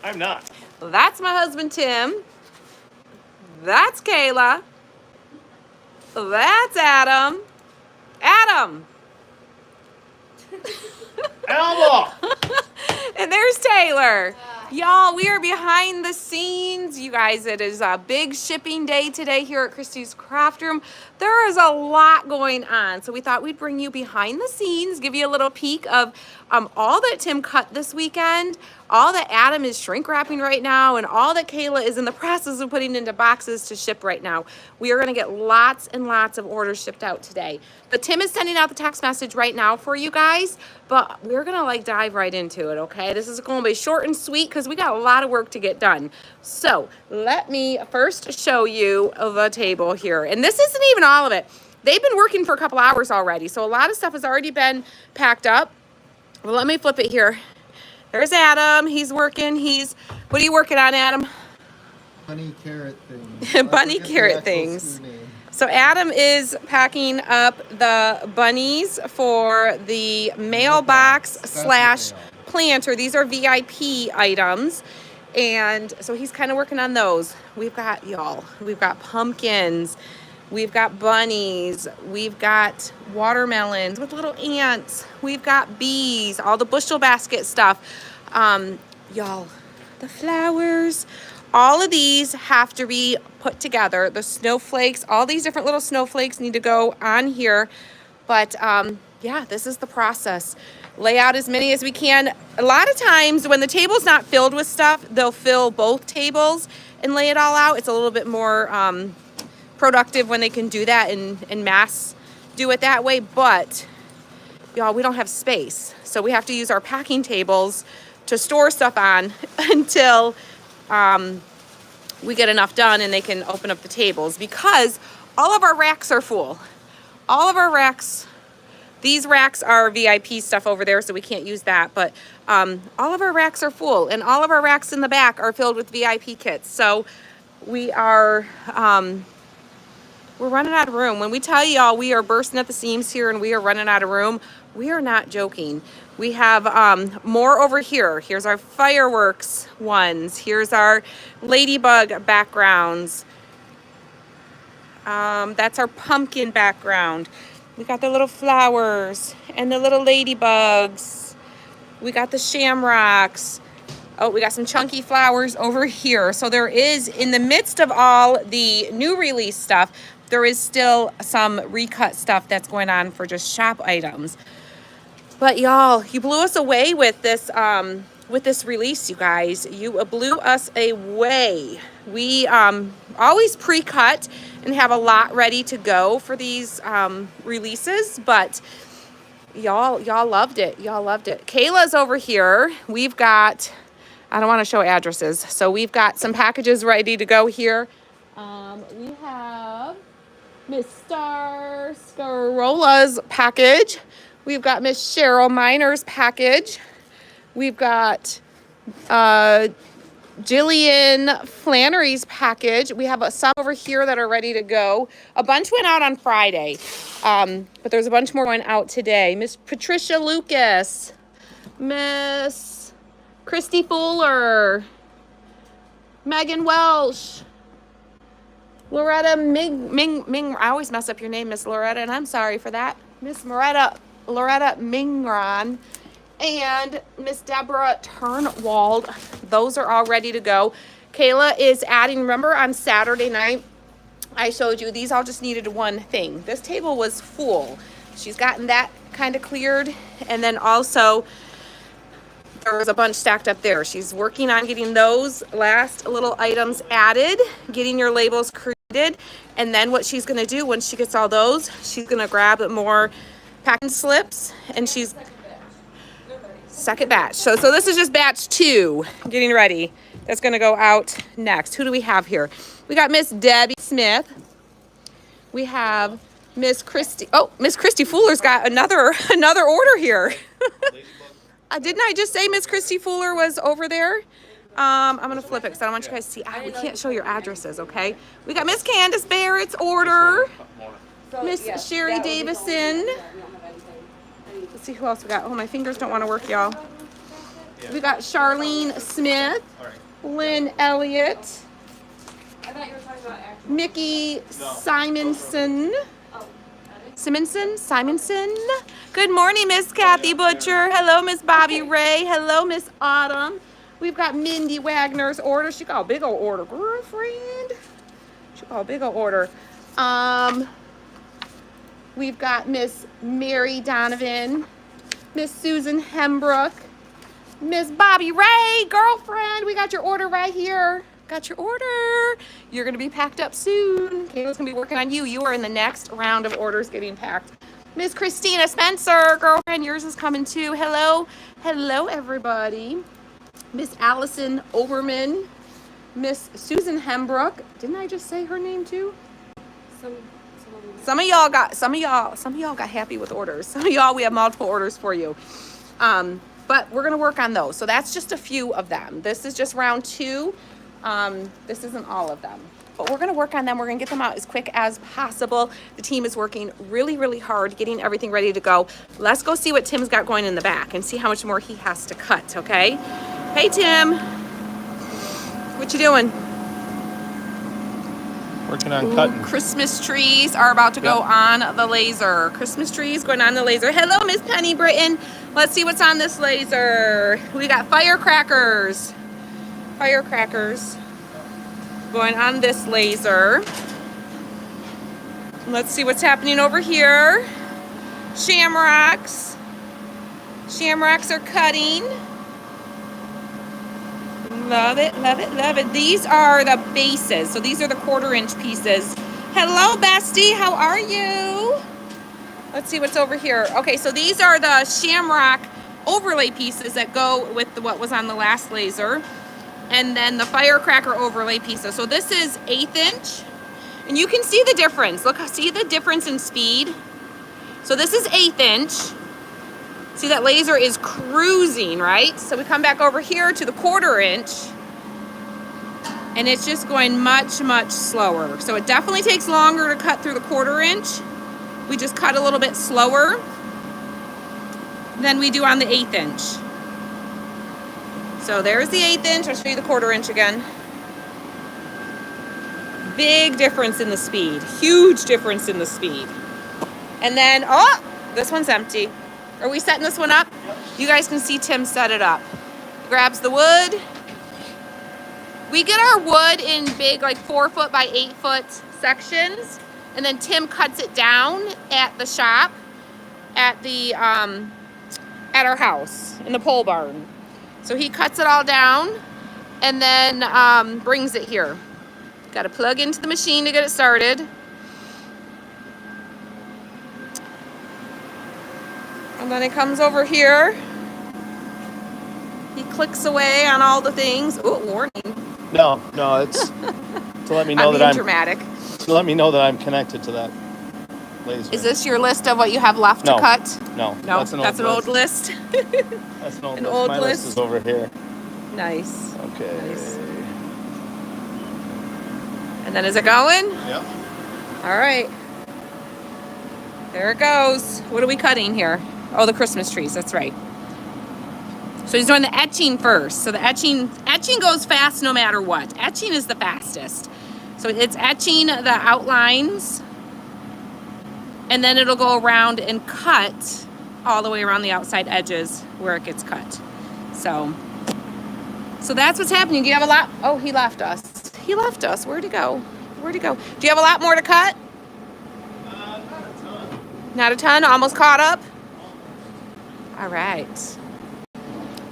I'm not. That's my husband, Tim. That's Kayla. That's Adam. Adam. Alma! And there's Taylor. Y'all, we are behind the scenes. You guys, it is a big shipping day today here at Christy's Craft Room. There is a lot going on. So we thought we'd bring you behind the scenes, give you a little peek of all that Tim cut this weekend, all that Adam is shrink wrapping right now, and all that Kayla is in the process of putting into boxes to ship right now. We are going to get lots and lots of orders shipped out today. But Tim is sending out the text message right now for you guys, but we're going to like dive right into it, okay? This is going to be short and sweet because we got a lot of work to get done. So let me first show you the table here. And this isn't even all of it. They've been working for a couple hours already, so a lot of stuff has already been packed up. Well, let me flip it here. There's Adam. He's working. What are you working on, Adam? Bunny carrot things. Bunny carrot things. So Adam is packing up the bunnies for the mailbox slash planter. These are VIP items. And so he's kind of working on those. We've got, y'all, we've got pumpkins. We've got bunnies. We've got watermelons with little ants. We've got bees, all the bushel basket stuff. Y'all, the flowers. All of these have to be put together. The snowflakes, all these different little snowflakes need to go on here. But yeah, this is the process. Lay out as many as we can. A lot of times when the table's not filled with stuff, they'll fill both tables and lay it all out. It's a little bit more productive when they can do that and mass do it that way. But y'all, we don't have space. So we have to use our packing tables to store stuff on until we get enough done and they can open up the tables, because all of our racks are full. All of our racks, these racks are VIP stuff over there, so we can't use that, but all of our racks are full, and all of our racks in the back are filled with VIP kits. So we are, we're running out of room. When we tell y'all we are bursting at the seams here and we are running out of room, we are not joking. We have more over here. Here's our fireworks ones. Here's our ladybug backgrounds. That's our pumpkin background. We got the little flowers and the little ladybugs. We got the shamrocks. Oh, we got some chunky flowers over here. So there is, in the midst of all the new release stuff, there is still some recut stuff that's going on for just shop items. But y'all, you blew us away with this release, you guys. You blew us away. We always pre-cut and have a lot ready to go for these releases, but y'all loved it. Y'all loved it. Kayla's over here. We've got, I don't want to show addresses, so we've got some packages ready to go here. We have Miss Star Scarola's package. We've got Miss Cheryl Miner's package. We've got Jillian Flannery's package. We have some over here that are ready to go. A bunch went out on Friday, but there's a bunch more going out today. Miss Patricia Lucas, Miss Christy Fuller, Megan Welsh, Loretta Ming. I always mess up your name, Miss Loretta, and I'm sorry for that. Miss Loretta Mingron, and Miss Deborah Turnwald. Those are all ready to go. Kayla is adding, remember on Saturday night, I showed you these all just needed one thing. This table was full. She's gotten that kind of cleared. And then also there was a bunch stacked up there. She's working on getting those last little items added, getting your labels created. And then what she's gonna do once she gets all those, she's gonna grab more packing slips, and she's second batch. So this is just batch 2 getting ready. That's gonna go out next. Who do we have here? We got Miss Debbie Smith. We have Miss Christy. Oh, Miss Christy Fuller's got another order here. Didn't I just say Miss Christy Fuller was over there? I'm gonna flip it because I don't want you guys to see. We can't show your addresses, okay? We got Miss Candace Barrett's order. Miss Sherry Davison. Let's see who else we got. Oh, my fingers don't want to work, y'all. We got Charlene Smith, Lynn Elliott, Mickey Simonson. Simonson. Good morning, Miss Kathy Butcher. Hello, Miss Bobby Ray. Hello, Miss Autumn. We've got Mindy Wagner's order. She got a big old order, girlfriend. She got a big old order. We've got Miss Mary Donovan, Miss Susan Hembrook, Miss Bobby Ray, girlfriend. We got your order right here. Got your order. You're gonna be packed up soon. Kayla's gonna be working on you. You are in the next round of orders getting packed. Miss Christina Spencer, girlfriend, yours is coming too. Hello, everybody. Miss Allison Oberman, Miss Susan Hembrook. Didn't I just say her name too? Some of y'all got happy with orders. Some of y'all, we have multiple orders for you. But we're gonna work on those. So that's just a few of them. This is just round 2. This isn't all of them, but we're gonna work on them. We're gonna get them out as quick as possible. The team is working really, really hard, getting everything ready to go. Let's go see what Tim's got going in the back and see how much more he has to cut, okay? Hey, Tim. What you doing? Working on cutting. Christmas trees are about to go on the laser. Christmas trees going on the laser. Hello, Miss Penny Britton. Let's see what's on this laser. We got firecrackers. Firecrackers going on this laser. Let's see what's happening over here. Shamrocks. Shamrocks are cutting. Love it, love it, love it. These are the bases. So these are the 1/4-inch pieces. Hello, bestie. How are you? Let's see what's over here. Okay, so these are the shamrock overlay pieces that go with what was on the last laser. And then the firecracker overlay pieces. So this is 1/8 inch. And you can see the difference. Look, see the difference in speed? So this is 1/8 inch. See, that laser is cruising, right? So we come back over here to the 1/4 inch. And it's just going much, much slower. So it definitely takes longer to cut through the 1/4 inch. We just cut a little bit slower than we do on the 1/8 inch. So there's the 1/8 inch. I'll show you the 1/4 inch again. Big difference in the speed. Huge difference in the speed. And then, oh, this one's empty. Are we setting this one up? Yep. You guys can see Tim set it up. Grabs the wood. We get our wood in big, like 4-foot by 8-foot sections. And then Tim cuts it down at the shop, at our house, in the pole barn. So he cuts it all down and then brings it here. Got to plug into the machine to get it started. And then it comes over here. He clicks away on all the things. Oh, warning. No, it's to let me know that I'm dramatic. To let me know that I'm connected to that laser. Is this your list of what you have left to cut? No, that's an old list. That's an old list. My list is over here. Nice. Okay. Nice. And then is it going? Yep. All right. There it goes. What are we cutting here? Oh, the Christmas trees. That's right. So he's doing the etching first. So the etching goes fast no matter what. Etching is the fastest. So it's etching the outlines, and then it'll go around and cut all the way around the outside edges where it gets cut. So that's what's happening. Do you have a lot? Oh, he left us. He left us. Where'd he go? Where'd he go? Do you have a lot more to cut? Not a ton. Not a ton? Almost caught up? All right.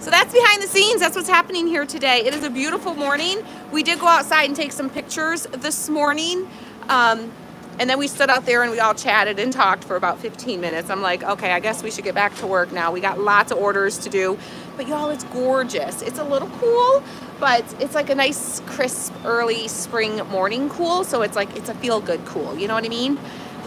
So that's behind the scenes. That's what's happening here today. It is a beautiful morning. We did go outside and take some pictures this morning. And then we stood out there and we all chatted and talked for about 15 minutes. I'm like, okay, I guess we should get back to work now. We got lots of orders to do. But y'all, it's gorgeous. It's a little cool, but it's like a nice, crisp, early spring morning cool. So it's like, it's a feel-good cool. You know what I mean?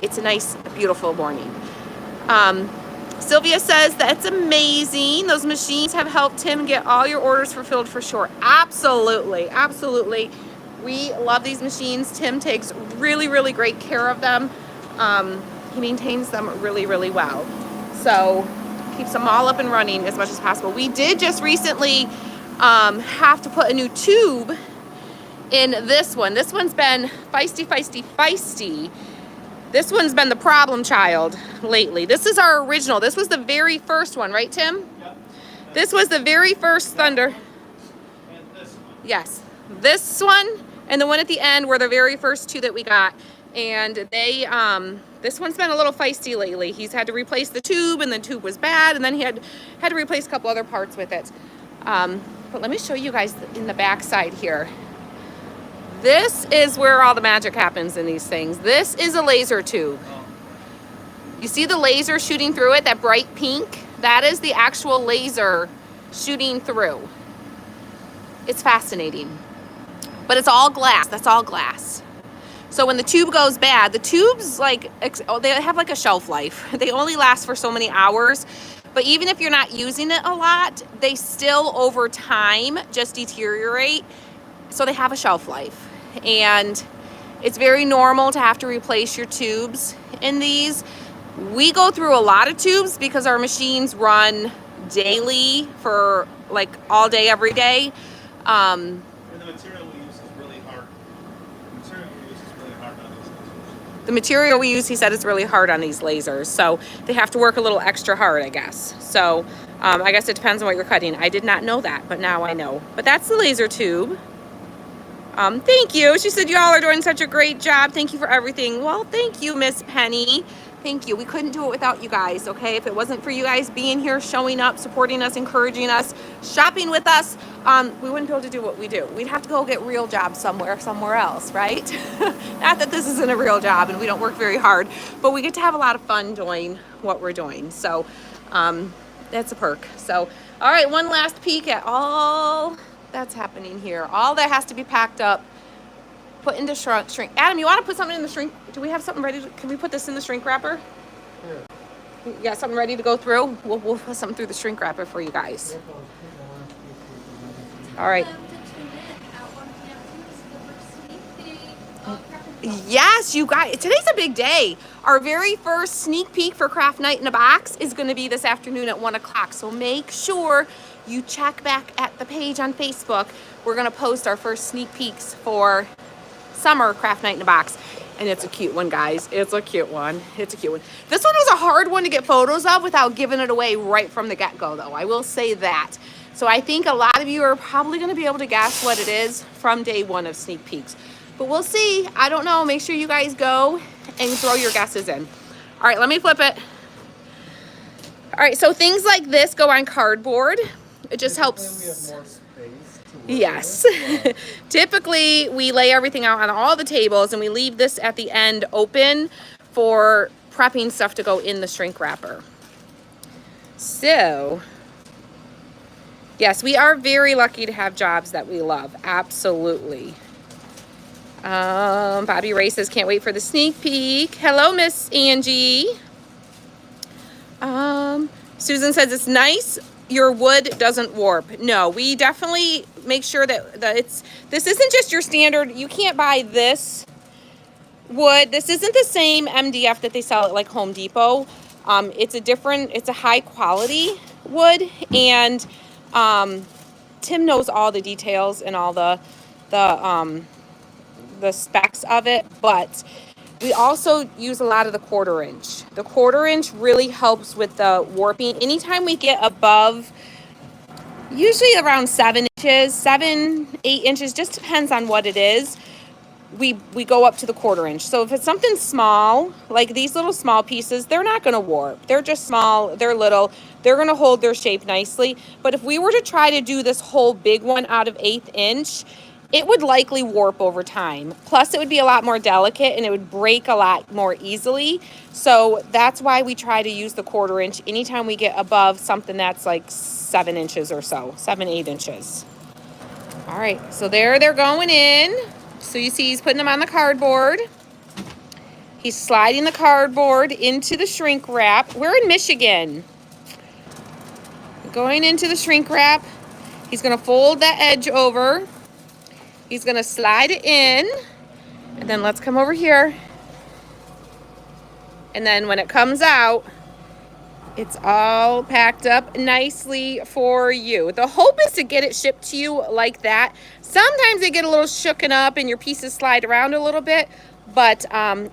It's a nice, beautiful morning. Sylvia says, that's amazing. Those machines have helped him get all your orders fulfilled for sure. Absolutely. Absolutely. We love these machines. Tim takes really, really great care of them. He maintains them really, really well. So keeps them all up and running as much as possible. We did just recently have to put a new tube in this one. This one's been feisty. This one's been the problem child lately. This is our original. This was the very first one, right, Tim? Yep. This was the very first Thunder. And this one. Yes. This one and the one at the end were the very first two that we got. And they, this one's been a little feisty lately. He's had to replace the tube, and the tube was bad, and then he had to replace a couple other parts with it. But let me show you guys in the back side here. This is where all the magic happens in these things. This is a laser tube. You see the laser shooting through it, that bright pink? That is the actual laser shooting through. It's fascinating. But it's all glass. That's all glass. So when the tube goes bad, the tubes, like, they have like a shelf life. They only last for so many hours. But even if you're not using it a lot, they still over time just deteriorate. So they have a shelf life. And it's very normal to have to replace your tubes in these. We go through a lot of tubes because our machines run daily for like all day, every day. And the material we use is really hard. The material we use, he said, is really hard on these lasers. So they have to work a little extra hard, I guess. So I guess it depends on what you're cutting. I did not know that, but now I know. But that's the laser tube. Thank you. She said, y'all are doing such a great job. Thank you for everything. Well, thank you, Miss Penny. Thank you. We couldn't do it without you guys, okay? If it wasn't for you guys being here, showing up, supporting us, encouraging us, shopping with us, we wouldn't be able to do what we do. We'd have to go get real jobs somewhere else, right? Not that this isn't a real job and we don't work very hard, but we get to have a lot of fun doing what we're doing. So that's a perk. So, all right, one last peek at all that's happening here. All that has to be packed up, put into shrink. Adam, you want to put something in the shrink? Do we have something ready? Can we put this in the shrink wrapper? Here. You got something ready to go through? We'll put something through the shrink wrapper for you guys. All right. Yes, you guys. Today's a big day. Our very first sneak peek for Craft Night in a Box is going to be this afternoon at 1 o'clock. So make sure you check back at the page on Facebook. We're going to post our first sneak peeks for summer Craft Night in a Box. And it's a cute one, guys. It's a cute one. It's a cute one. This one was a hard one to get photos of without giving it away right from the get-go, though. I will say that. So I think a lot of you are probably going to be able to guess what it is from day one of sneak peeks. But we'll see. I don't know. Make sure you guys go and throw your guesses in. All right, let me flip it. All right, so things like this go on cardboard. It just helps. We have more space to work Yes. with. Typically, we lay everything out on all the tables and we leave this at the end open for prepping stuff to go in the shrink wrapper. So, yes, we are very lucky to have jobs that we love. Absolutely. Bobby Ray says, can't wait for the sneak peek. Hello, Miss Angie. Susan says, it's nice your wood doesn't warp. No, we definitely make sure that this isn't just your standard. You can't buy this wood. This isn't the same MDF that they sell at like Home Depot. It's a high quality wood, and Tim knows all the details and all the specs of it, but we also use a lot of the 1/4 inch. The 1/4 inch really helps with the warping. Anytime we get above, usually around 7 inches, 7-8 inches, just depends on what it is, we go up to the 1/4 inch. So if it's something small, like these little small pieces, they're not going to warp. They're just small, they're little, they're going to hold their shape nicely. But if we were to try to do this whole big one out of 1/8 inch, it would likely warp over time. Plus, it would be a lot more delicate and it would break a lot more easily. So that's why we try to use the 1/4 inch anytime we get above something that's like 7 inches or so, 7-8 inches. All right, so there they're going in. So you see he's putting them on the cardboard. He's sliding the cardboard into the shrink wrap. We're in Michigan. Going into the shrink wrap. He's gonna fold that edge over. He's gonna slide it in, and then let's come over here. And then when it comes out, It's all packed up nicely for you. The hope is to get it shipped to you like that. Sometimes they get a little shooken up and your pieces slide around a little bit, but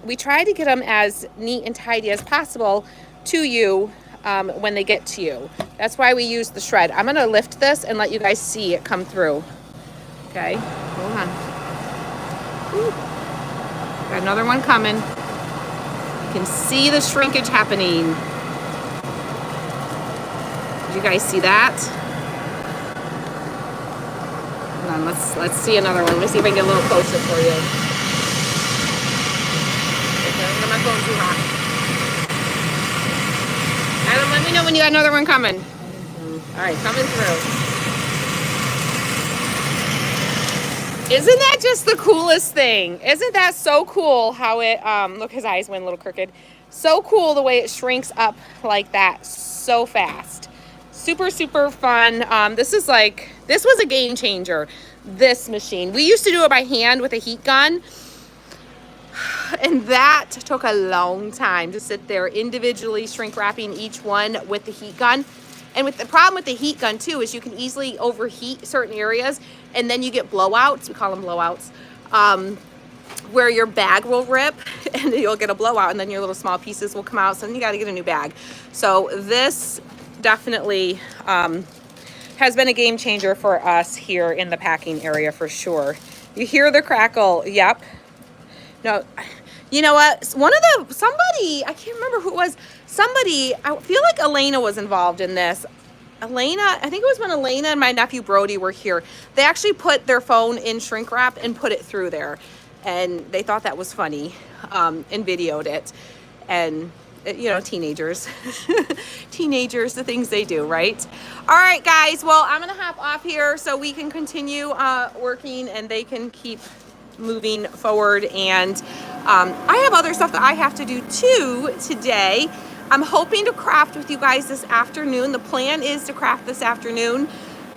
we try to get them as neat and tidy as possible to you when they get to you. That's why we use the shred. I'm gonna lift this and let you guys see it come through. Okay, hold on. Ooh. Got another one coming. You can see the shrinkage happening. Did you guys see that? Hold on, let's see another one. Let me see if I can get a little closer for you. Okay, I'm gonna go too hot. Adam, let me know when you got another one coming. All right, coming through. Isn't that just the coolest thing? Isn't that so cool how it, look, his eyes went a little crooked. So cool the way it shrinks up like that so fast. Super, super fun. This was a game changer, this machine. We used to do it by hand with a heat gun. And that took a long time to sit there individually shrink wrapping each one with the heat gun. And with the problem with the heat gun too is you can easily overheat certain areas and then you get blowouts, we call them blowouts, where your bag will rip and you'll get a blowout and then your little small pieces will come out. So then you gotta get a new bag. So this definitely has been a game changer for us here in the packing area for sure. You hear the crackle, yep. No, you know what? Somebody, I can't remember who it was. Somebody, I feel like Elena was involved in this. Elena, I think it was when Elena and my nephew Brody were here. They actually put their phone in shrink wrap and put it through there. And they thought that was funny and videoed it. And, you know, teenagers. Teenagers, the things they do, right? All right, guys. Well, I'm going to hop off here so we can continue working and they can keep moving forward. And I have other stuff that I have to do too today. I'm hoping to craft with you guys this afternoon. The plan is to craft this afternoon,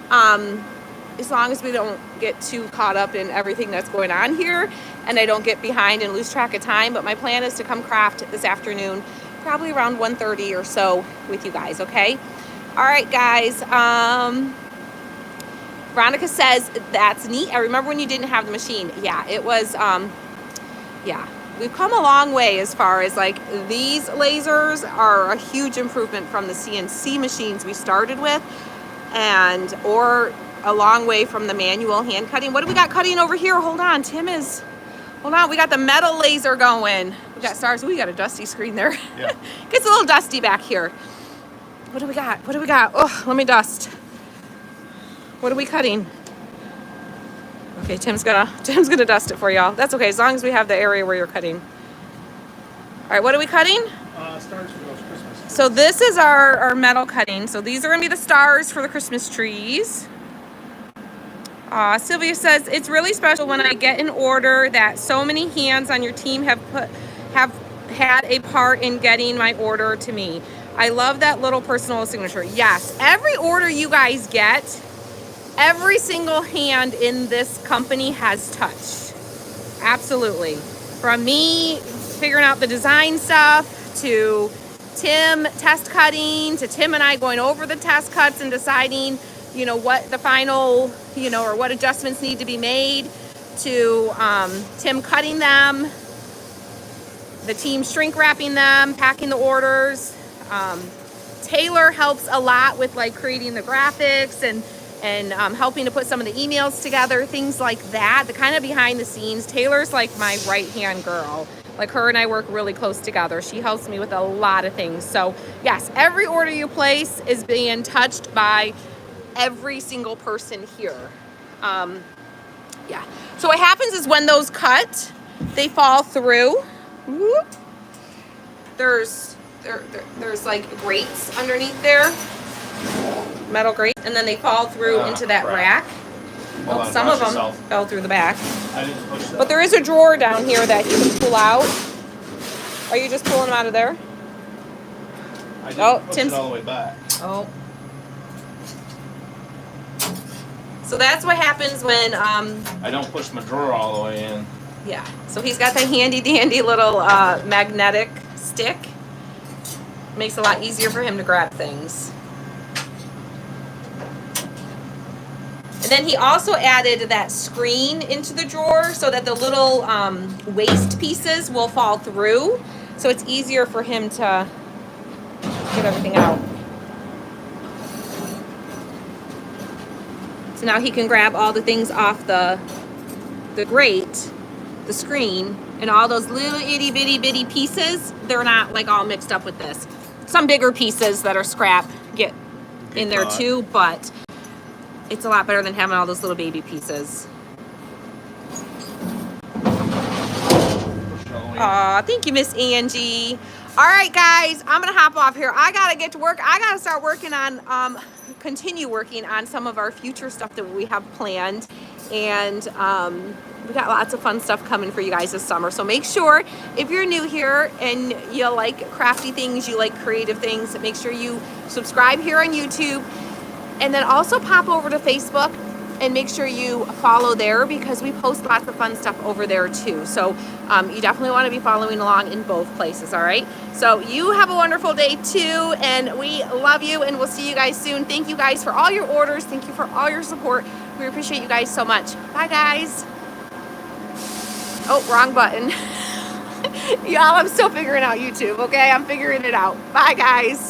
as long as we don't get too caught up in everything that's going on here and I don't get behind and lose track of time. But my plan is to come craft this afternoon, probably around 1:30 or so with you guys, okay? All right, guys. Veronica says, that's neat. I remember when you didn't have the machine. Yeah, it was, yeah. We've come a long way as far as like these lasers are a huge improvement from the CNC machines we started with or a long way from the manual hand cutting. What do we got cutting over here? Hold on, hold on. We got the metal laser going. We got stars. Ooh, we got a dusty screen there. Yeah. Gets a little dusty back here. What do we got? What do we got? Oh, let me dust. What are we cutting? Okay, Tim's gonna dust it for y'all. That's okay, as long as we have the area where you're cutting. All right, what are we cutting? Stars for those Christmas. So this is our metal cutting. So these are gonna be the stars for the Christmas trees. Sylvia says, it's really special when I get an order that so many hands on your team have had a part in getting my order to me. I love that little personal signature. Yes, every order you guys get, every single hand in this company has touched. Absolutely. From me figuring out the design stuff, to Tim test cutting, to Tim and I going over the test cuts and deciding, you know, what the final, you know, or what adjustments need to be made, to Tim cutting them, the team shrink wrapping them, packing the orders. Taylor helps a lot with like creating the graphics and helping to put some of the emails together, things like that, the kind of behind the scenes. Taylor's like my right-hand girl. Like her and I work really close together. She helps me with a lot of things. So yes, every order you place is being touched by every single person here. Yeah. So what happens is when those cut, they fall through. Whoop. There's like grates underneath there. Metal grate, and then they fall through into that rack. Well, some of them fell through the back. I didn't push that. But there is a drawer down here that you can pull out. Are you just pulling them out of there? I didn't push it all the way back. Oh. So that's what happens when I don't push my drawer all the way in. yeah. So he's got the handy dandy little magnetic stick. Makes it a lot easier for him to grab things. And then he also added that screen into the drawer so that the little waste pieces will fall through. So it's easier for him to get everything out. So now he can grab all the things off the grate, the screen, and all those little itty bitty pieces, they're not like all mixed up with this. Some bigger pieces that are scrap get in there too, but it's a lot better than having all those little baby pieces. Aw, thank you, Miss Angie. All right, guys, I'm gonna hop off here. I gotta get to work. I gotta start working on, continue working on some of our future stuff that we have planned. And we got lots of fun stuff coming for you guys this summer. So make sure, if you're new here and you like crafty things, you like creative things, make sure you subscribe here on YouTube. And then also pop over to Facebook and make sure you follow there, because we post lots of fun stuff over there too. So you definitely want to be following along in both places, all right? So you have a wonderful day too, and we love you, and we'll see you guys soon. Thank you guys for all your orders. Thank you for all your support. We appreciate you guys so much. Bye, guys. Oh, wrong button. Y'all, I'm still figuring out YouTube, okay? I'm figuring it out. Bye, guys.